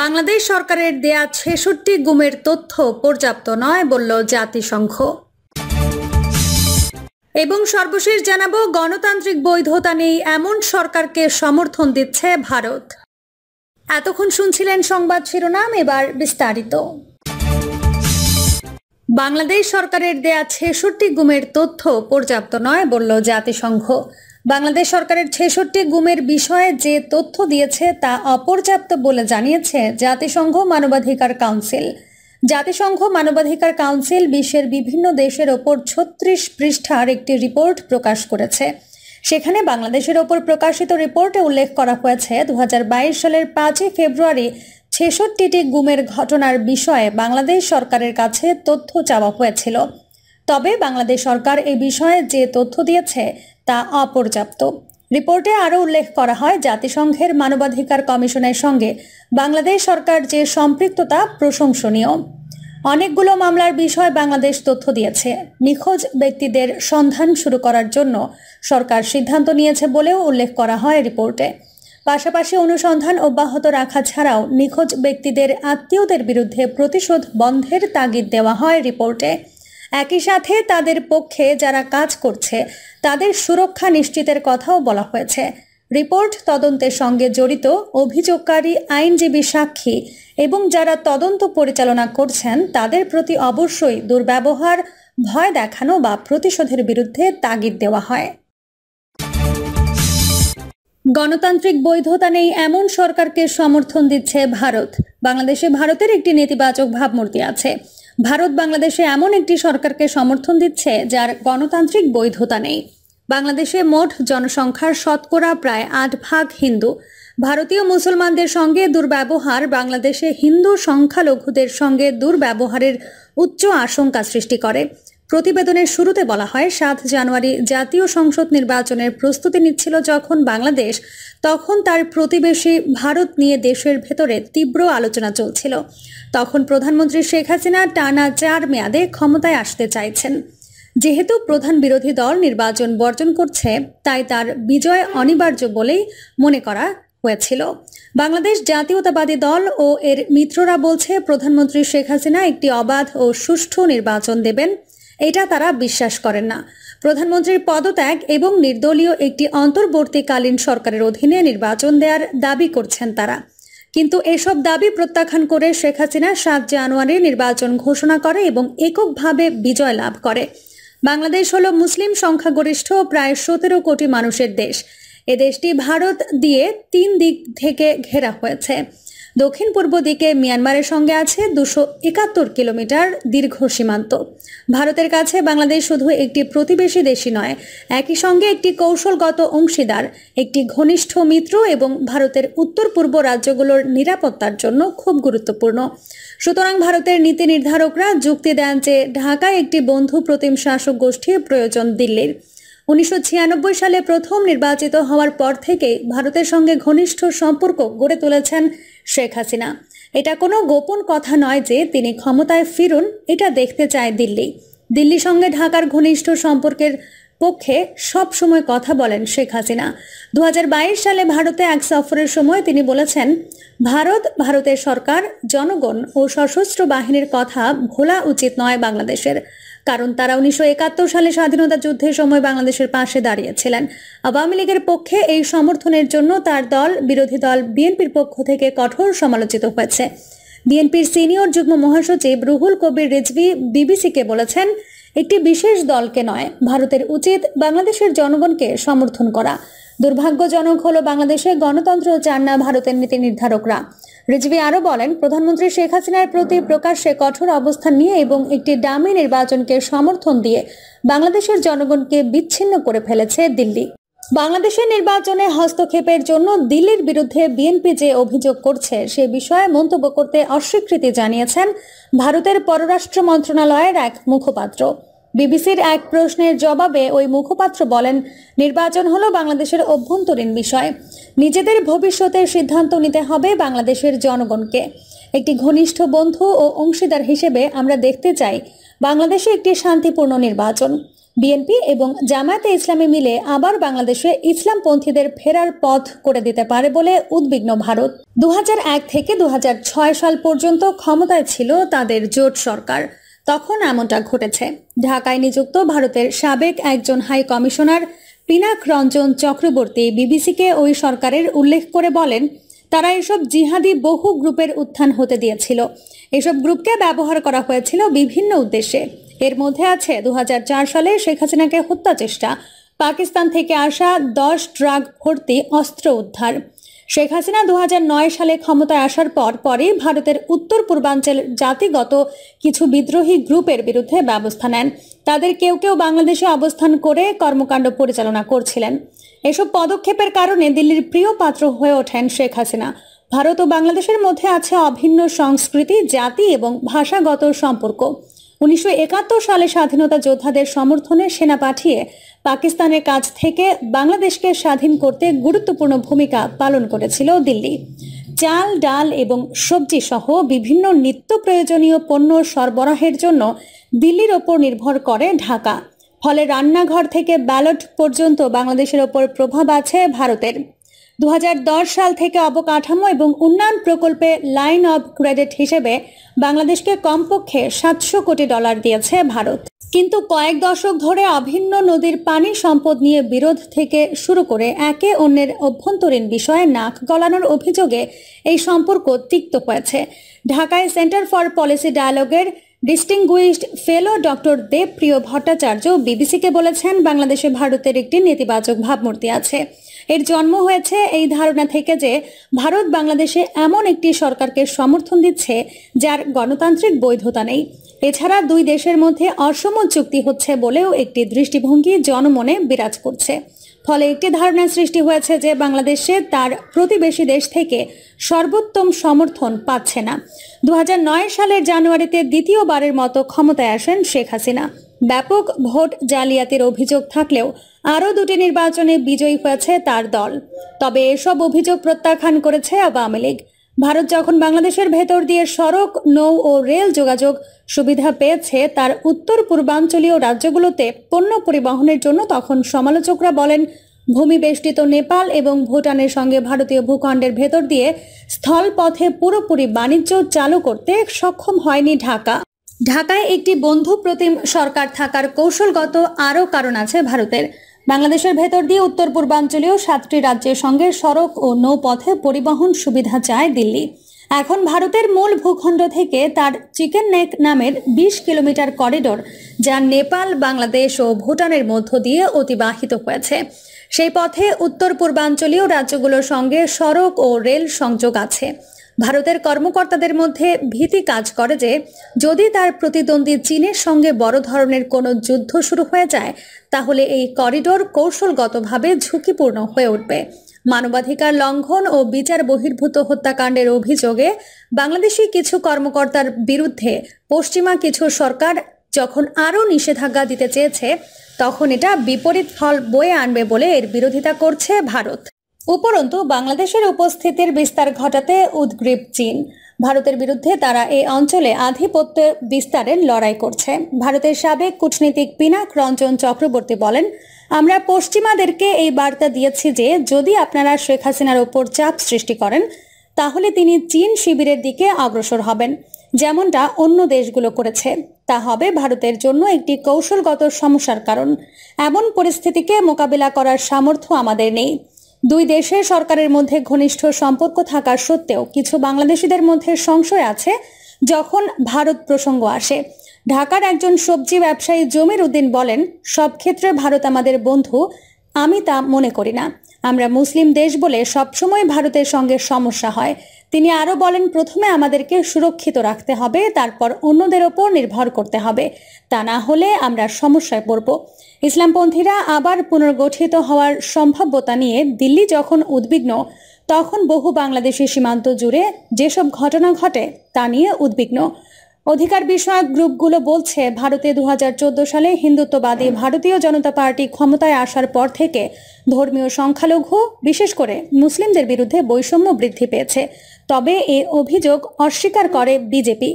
বাংলাদেশ সরকারের দেয়া ৬৬ গুমের তথ্য পর্যাপ্ত নয় বলল জাতিসংঘ। এবং সর্বশেষ জানাবো, গণতান্ত্রিক বৈধতা নেই এমন সরকারকে সমর্থন দিচ্ছে ভারত। এতক্ষণ শুনছিলেন সংবাদ শিরোনাম, এবার বিস্তারিত। বাংলাদেশ সরকারের দেয়া ৬৬ গুমের তথ্য পর্যাপ্ত নয় বলল জাতিসংঘ। বাংলাদেশ সরকারের ৬৬ গুমের বিষয়ে যে তথ্য দিয়েছে তা অপর্যাপ্ত বলে জানিয়েছে জাতিসংঘ মানবাধিকার কাউন্সিল। জাতিসংঘ মানবাধিকার কাউন্সিল বিশ্বের বিভিন্ন দেশের ওপর ৩৬ পৃষ্ঠার একটি রিপোর্ট প্রকাশ করেছে। সেখানে বাংলাদেশের ওপর প্রকাশিত রিপোর্টে উল্লেখ করা হয়েছে ২০২২ সালের ৫ই ফেব্রুয়ারি ৬৬টি গুমের ঘটনার বিষয়ে বাংলাদেশ সরকারের কাছে তথ্য চাওয়া হয়েছিল। তবে বাংলাদেশ সরকার এ বিষয়ে যে তথ্য দিয়েছে তা অপর্যাপ্ত। রিপোর্টে আরও উল্লেখ করা হয়, জাতিসংঘের মানবাধিকার কমিশনের সঙ্গে বাংলাদেশ সরকার যে সম্পৃক্ততা প্রশংসনীয়। অনেকগুলো মামলার বিষয়ে বাংলাদেশ তথ্য দিয়েছে। নিখোঁজ ব্যক্তিদের সন্ধান শুরু করার জন্য সরকার সিদ্ধান্ত নিয়েছে বলেও উল্লেখ করা হয় রিপোর্টে। পাশাপাশি অনুসন্ধান অব্যাহত রাখা ছাড়াও নিখোঁজ ব্যক্তিদের আত্মীয়দের বিরুদ্ধে প্রতিশোধ বন্ধের তাগিদ দেওয়া হয় রিপোর্টে। একই সাথে তাদের পক্ষে যারা কাজ করছে তাদের সুরক্ষা নিশ্চিতের কথাও বলা হয়েছে। রিপোর্ট তদন্তের সঙ্গে জড়িত অভিযোগকারী, আইনজীবী, সাক্ষী এবং যারা তদন্ত পরিচালনা করছেন তাদের প্রতি অবশ্যই দুর্ব্যবহার, ভয় দেখানো বা প্রতিশোধের বিরুদ্ধে তাগিদ দেওয়া হয়। গণতান্ত্রিক বৈধতা নেই এমন সরকারকে সমর্থন দিচ্ছে ভারত। বাংলাদেশে ভারতের একটি নেতিবাচক ভাবমূর্তি আছে। ভারত বাংলাদেশে এমন একটি সরকারকে সমর্থন দিচ্ছে যার গণতান্ত্রিক বৈধতা নেই। বাংলাদেশে মোট জনসংখ্যার শতকরা প্রায় ৮ হিন্দু। ভারতীয় মুসলমানদের সঙ্গে দুর্ব্যবহার বাংলাদেশে হিন্দু সংখ্যালঘুদের সঙ্গে দুর্ব্যবহারের উচ্চ আশঙ্কা সৃষ্টি করে। প্রতিবেদনের শুরুতে বলা হয়, ৭ জানুয়ারি জাতীয় সংসদ নির্বাচনের প্রস্তুতি নিচ্ছিল যখন বাংলাদেশ, তখন তার প্রতিবেশী ভারত নিয়ে দেশের ভেতরে তীব্র আলোচনা চলছিল। তখন প্রধানমন্ত্রী শেখ হাসিনা টানা ৪ মেয়াদে ক্ষমতায় আসতে চাইছেন। যেহেতু প্রধান বিরোধী দল নির্বাচন বর্জন করছে, তাই তার বিজয় অনিবার্য বলেই মনে করা হয়েছিল। বাংলাদেশ জাতীয়তাবাদী দল ও এর মিত্ররা বলছে, প্রধানমন্ত্রী শেখ হাসিনা একটি অবাধ ও সুষ্ঠু নির্বাচন দেবেন, এটা তারা বিশ্বাস করেন না। প্রধানমন্ত্রীর পদত্যাগ এবং নির্দলীয় একটি অন্তর্বর্তীকালীন সরকারের অধীনে নির্বাচন দেওয়ার দাবি করছেন তারা। কিন্তু এসব দাবি প্রত্যাখ্যান করে শেখ হাসিনা ৭ জানুয়ারি নির্বাচন ঘোষণা করে এবং এককভাবে বিজয় লাভ করে। বাংলাদেশ হলো মুসলিম সংখ্যাগরিষ্ঠ প্রায় ১৭ কোটি মানুষের দেশ। এ দেশটি ভারত দিয়ে ৩ দিক থেকে ঘেরা হয়েছে। দক্ষিণ পূর্ব দিকে মিয়ানমারের সঙ্গে আছে ২৭১ কিলোমিটার দীর্ঘ সীমান্ত। ভারতের কাছে বাংলাদেশ শুধু একটি প্রতিবেশী দেশই নয়, একই সঙ্গে একটি কৌশলগত অংশীদার, একটি ঘনিষ্ঠ মিত্র এবং ভারতের উত্তর পূর্ব রাজ্যগুলোর নিরাপত্তার জন্য খুব গুরুত্বপূর্ণ। সুতরাং ভারতের নীতি নির্ধারকরা যুক্তি দেন যে ঢাকায় একটি বন্ধু প্রতিম শাসক গোষ্ঠীর প্রয়োজন দিল্লির। ১৯৯৬ সালে প্রথম নির্বাচিত হওয়ার পর থেকেই ভারতের সঙ্গে ঘনিষ্ঠ সম্পর্ক গড়ে তুলেছেন শেখ হাসিনা। এটা কোনো গোপন কথা নয় যে তিনি ক্ষমতায় ফিরুন, এটা দেখতে চায় দিল্লি। দিল্লির সঙ্গে ঢাকার ঘনিষ্ঠ সম্পর্কের পক্ষে সব সময় কথা বলেন শেখ হাসিনা। ২০২২ সালে ভারতে এক সফরের সময় তিনি বলেছেন, ভারতের সরকার, জনগণ ও সশস্ত্র বাহিনীর কথা ভোলা উচিত নয় বাংলাদেশের, কারণ তারা ১৯৭১ সালে স্বাধীনতা যুদ্ধের সময় বাংলাদেশের পাশে দাঁড়িয়েছিলেন। আওয়ামী লীগের পক্ষে এই সমর্থনের জন্য তার দল, বিরোধী দল বিএনপির পক্ষ থেকে কঠোর সমালোচিত হয়েছে। বিএনপির সিনিয়র যুগ্ম মহাসচিব রুহুল কবির রিজভী বিবিসিকে বলেছেন, একটি বিশেষ দলকে নয়, ভারতের উচিত বাংলাদেশের জনগণকে সমর্থন করা। দুর্ভাগ্যজনক হলো বাংলাদেশে গণতন্ত্র চান না ভারতের নীতি নির্ধারকরা। রিজভী আরও বলেন, প্রধানমন্ত্রী শেখ হাসিনার প্রতি প্রকাশ্যে কঠোর অবস্থান নিয়ে এবং একটি ডামি নির্বাচনকে সমর্থন দিয়ে বাংলাদেশের জনগণকে বিচ্ছিন্ন করে ফেলেছে দিল্লি। বাংলাদেশের নির্বাচনে হস্তক্ষেপের জন্য দিল্লির বিরুদ্ধে বিএনপি যে অভিযোগ করছে সে বিষয়ে মন্তব্য করতে অস্বীকৃতি জানিয়েছেন ভারতের পররাষ্ট্র মন্ত্রণালয়ের এক মুখপাত্র। বিবিসির এক প্রশ্নের জবাবে ওই মুখপাত্র বলেন, নির্বাচন হলো বাংলাদেশের অভ্যন্তরীণ বিষয়। নিজেদের ভবিষ্যতের সিদ্ধান্ত নিতে হবে বাংলাদেশের জনগণকে। একটি ঘনিষ্ঠ বন্ধু ও অংশীদার হিসেবে আমরা দেখতে চাই বাংলাদেশে একটি শান্তিপূর্ণ নির্বাচন। বিএনপি এবং জামায়াতে ইসলামী মিলে আবার বাংলাদেশে ইসলামপন্থীদের ফেরার পথ করে দিতে পারে বলে উদ্বিগ্ন ভারত। 2001 থেকে 2006 সাল পর্যন্ত ক্ষমতায় ছিল তাদের জোট সরকার। তখন এমনটা ঘটেছে। ঢাকায় নিযুক্ত ভারতের সাবেক একজন হাই কমিশনার পিনাক রঞ্জন চক্রবর্তী বিবিসিকে ওই সরকারের উল্লেখ করে বলেন, তারা এসব জিহাদি বহু গ্রুপের উত্থান হতে দিয়েছিল। এসব গ্রুপকে ব্যবহার করা হয়েছিল বিভিন্ন উদ্দেশ্যে। এর মধ্যে আছে 2004 সালে শেখ হাসিনাকে হত্যা চেষ্টা, পাকিস্তান থেকে আসা 10 ট্রাক ভর্তি অস্ত্র উদ্ধার। শেখ হাসিনা 2009 সালে ক্ষমতায় আসার পরই ভারতের উত্তর পূর্বাঞ্চল জাতিগত কিছু বিদ্রোহী গ্রুপের বিরুদ্ধে ব্যবস্থা নেন। তাদের কেউ কেউ বাংলাদেশে অবস্থান করে কর্মকাণ্ড পরিচালনা করছিলেন। এসব পদক্ষেপের কারণে দিল্লির প্রিয় পাত্র হয়ে ওঠেন শেখ হাসিনা। ভারত ও বাংলাদেশের মধ্যে আছে অভিন্ন সংস্কৃতি, জাতি এবং ভাষাগত সম্পর্ক। 1971 সালে স্বাধীনতা যোদ্ধাদের সমর্থনে সেনা পাঠিয়ে পাকিস্তানের কাছ থেকে বাংলাদেশকে স্বাধীন করতে গুরুত্বপূর্ণ ভূমিকা পালন করেছিল দিল্লি। চাল, ডাল এবং সবজি সহ বিভিন্ন নিত্য প্রয়োজনীয় পণ্য সরবরাহের জন্য দিল্লির ওপর নির্ভর করে ঢাকা। ফলে রান্নাঘর থেকে ব্যালট পর্যন্ত বাংলাদেশের ওপর প্রভাব আছে ভারতের। 2010 সাল থেকে অবকাঠামো এবং উন্নয়ন প্রকল্পে লাইন অব ক্রেডিট হিসেবে বাংলাদেশকে কমপক্ষে $700 কোটি দিয়েছে ভারত। কিন্তু কয়েক দশক ধরে অভিন্ন নদীর পানি সম্পদ নিয়ে বিরোধ থেকে শুরু করে একে অন্যের অভ্যন্তরীণ বিষয়ে নাক গলানোর অভিযোগে এই সম্পর্ক তিক্ত হয়েছে। ঢাকায় সেন্টার ফর পলিসি ডায়ালগের distinguished fellow doctor Debapriya Bhattacharya বিবিসিকে বলেছেন, বাংলাদেশে ভারতের একটি নেতিবাচক ভাবমূর্তি আছে। এর জন্ম হয়েছে এই ধারণা থেকে যে ভারত বাংলাদেশে এমন একটি সরকারকে সমর্থন দিচ্ছে যার গণতান্ত্রিক বৈধতা নেই। এছাড়া দুই দেশের মধ্যে অসম চুক্তি হচ্ছে বলেও একটি দৃষ্টিভঙ্গি জনমনে বিরাজ করছে। ফলে একটি ধারণা সৃষ্টি হয়েছে যে বাংলাদেশে তার প্রতিবেশী দেশ থেকে সর্বোত্তম সমর্থন পাচ্ছে না। 2009 সালের জানুয়ারিতে দ্বিতীয়বারের মতো ক্ষমতায় আসেন শেখ হাসিনা। ব্যাপক ভোট জালিয়াতির অভিযোগ থাকলেও আরও দুটি নির্বাচনে বিজয়ী হয়েছে তার দল। তবে এসব অভিযোগ প্রত্যাখ্যান করেছে আওয়ামী লীগ। ভারত যখন বাংলাদেশের ভেতর দিয়ে সড়ক, নৌ ও রেল যোগাযোগ সুবিধা পেয়েছে তার উত্তর পূর্বাঞ্চলীয় রাজ্যগুলোতে পণ্য পরিবহনের জন্য, তখন সমালোচকরা বলেন ভূমিবেষ্টিত নেপাল এবং ভুটানের সঙ্গে ভারতীয় ভূখণ্ডের ভেতর দিয়ে স্থলপথে পুরোপুরি বাণিজ্য চালু করতে সক্ষম হয়নি ঢাকা। ঢাকায় একটি বন্ধু প্রতিম সরকার থাকার কৌশলগত আরও কারণ আছে ভারতের। বাংলাদেশের ভেতর দিয়ে উত্তর পূর্বাঞ্চলীয় 7টি রাজ্যের সঙ্গে সড়ক ও নৌপথে পরিবহন সুবিধা চায় দিল্লি। এখন ভারতের মূল ভূখণ্ড থেকে তার চিকেন নেক নামের 20 কিলোমিটার করিডোর, যা নেপাল, বাংলাদেশ ও ভুটানের মধ্য দিয়ে অতিবাহিত হয়েছে। সেই পথে উত্তর পূর্বাঞ্চলীয় রাজ্যগুলোর সঙ্গে সড়ক ও রেল সংযোগ আছে। ভারতের কর্মকর্তাদের মধ্যে ভীতি কাজ করে যে যদি তার প্রতিদ্বন্দ্বী চীনের সঙ্গে বড় ধরনের কোনো যুদ্ধ শুরু হয়ে যায়, তাহলে এই করিডোর কৌশলগতভাবে ঝুঁকিপূর্ণ হয়ে উঠবে। মানবাধিকার লঙ্ঘন ও বিচার বহির্ভূত হত্যাকাণ্ডের অভিযোগে বাংলাদেশি কিছু কর্মকর্তার বিরুদ্ধে পশ্চিমা কিছু সরকার যখন আরও নিষেধাজ্ঞা দিতে চেয়েছে, তখন এটা বিপরীত ফল বয়ে আনবে বলে এর বিরোধিতা করছে ভারত। উপরন্তু বাংলাদেশের উপস্থিতির বিস্তার ঘটাতে উদগ্রীব চীন। ভারতের বিরুদ্ধে তারা এই অঞ্চলে আধিপত্য বিস্তারের লড়াই করছে। ভারতের সাবেক কূটনীতিক পিনাক রঞ্জন চক্রবর্তী বলেন, আমরা পশ্চিমাদেরকে এই বার্তা দিয়েছি যে যদি আপনারা শেখ হাসিনার ওপর চাপ সৃষ্টি করেন, তাহলে তিনি চীন শিবিরের দিকে অগ্রসর হবেন, যেমনটা অন্য দেশগুলো করেছে। তা হবে ভারতের জন্য একটি কৌশলগত সমস্যার কারণ। এমন পরিস্থিতিকে মোকাবিলা করার সামর্থ্য আমাদের নেই। দুই দেশের সরকারের মধ্যে ঘনিষ্ঠ সম্পর্ক থাকা সত্ত্বেও কিছু বাংলাদেশিদের মধ্যে সংশয় আছে যখন ভারত প্রসঙ্গ আসে। ঢাকার একজন সবজি ব্যবসায়ী জমির উদ্দিন বলেন, সব ক্ষেত্রে ভারত আমাদের বন্ধু আমি তা মনে করি না। আমরা মুসলিম দেশ বলে সবসময় ভারতের সঙ্গে সমস্যা হয়। তিনি আরও বলেন, প্রথমে আমাদেরকে সুরক্ষিত রাখতে হবে, তারপর অন্যদের ওপর নির্ভর করতে হবে। তা না হলে আমরা সমস্যায় পড়ব। ইসলামপন্থীরা আবার পুনর্গঠিত হওয়ার সম্ভাব্যতা নিয়ে দিল্লি যখন উদ্বিগ্ন, তখন বহু বাংলাদেশি সীমান্ত জুড়ে যেসব ঘটনা ঘটে তা নিয়ে উদ্বিগ্ন। অধিকার বিষয়ক গ্রুপগুলো বলছে, ভারতে 2014 সালে হিন্দুত্ববাদী ভারতীয় জনতা পার্টি ক্ষমতায় আসার পর থেকে ধর্মীয় সংখ্যালঘু, বিশেষ করে মুসলিমদের বিরুদ্ধে বৈষম্য বৃদ্ধি পেয়েছে। তবে এ অভিযোগ অস্বীকার করে বিজেপি।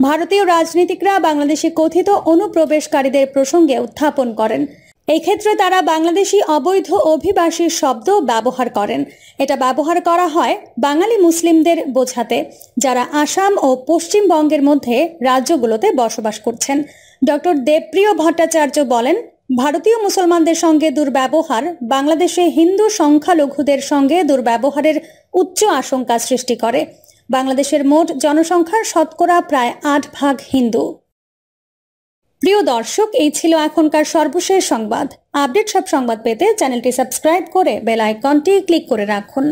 ভারতীয় রাজনীতিকরা বাংলাদেশে কথিত অনুপ্রবেশকারীদের প্রসঙ্গে উত্থাপন করেন। এই ক্ষেত্রে তারা বাংলাদেশি অবৈধ অভিবাসী শব্দ ব্যবহার করেন। এটা ব্যবহার করা হয় বাঙালি মুসলিমদের বোঝাতে, যারা আসাম ও পশ্চিমবঙ্গের মধ্যে রাজ্যগুলোতে বসবাস করছেন। ডক্টর দেবপ্রিয় ভট্টাচার্য বলেন, ভারতীয় মুসলমানদের সঙ্গে দুর্ব্যবহার বাংলাদেশে হিন্দু সংখ্যালঘুদের সঙ্গে দুর্ব্যবহারের উচ্চ আশঙ্কা সৃষ্টি করে। বাংলাদেশের মোট জনসংখ্যার শতকরা প্রায় 8 ভাগ হিন্দু। প্রিয় দর্শক, এই ছিল এখনকার সর্বশেষ সংবাদ। আপডেট সব সংবাদ পেতে চ্যানেলটি সাবস্ক্রাইব করে বেল আইকনটি ক্লিক করে রাখুন।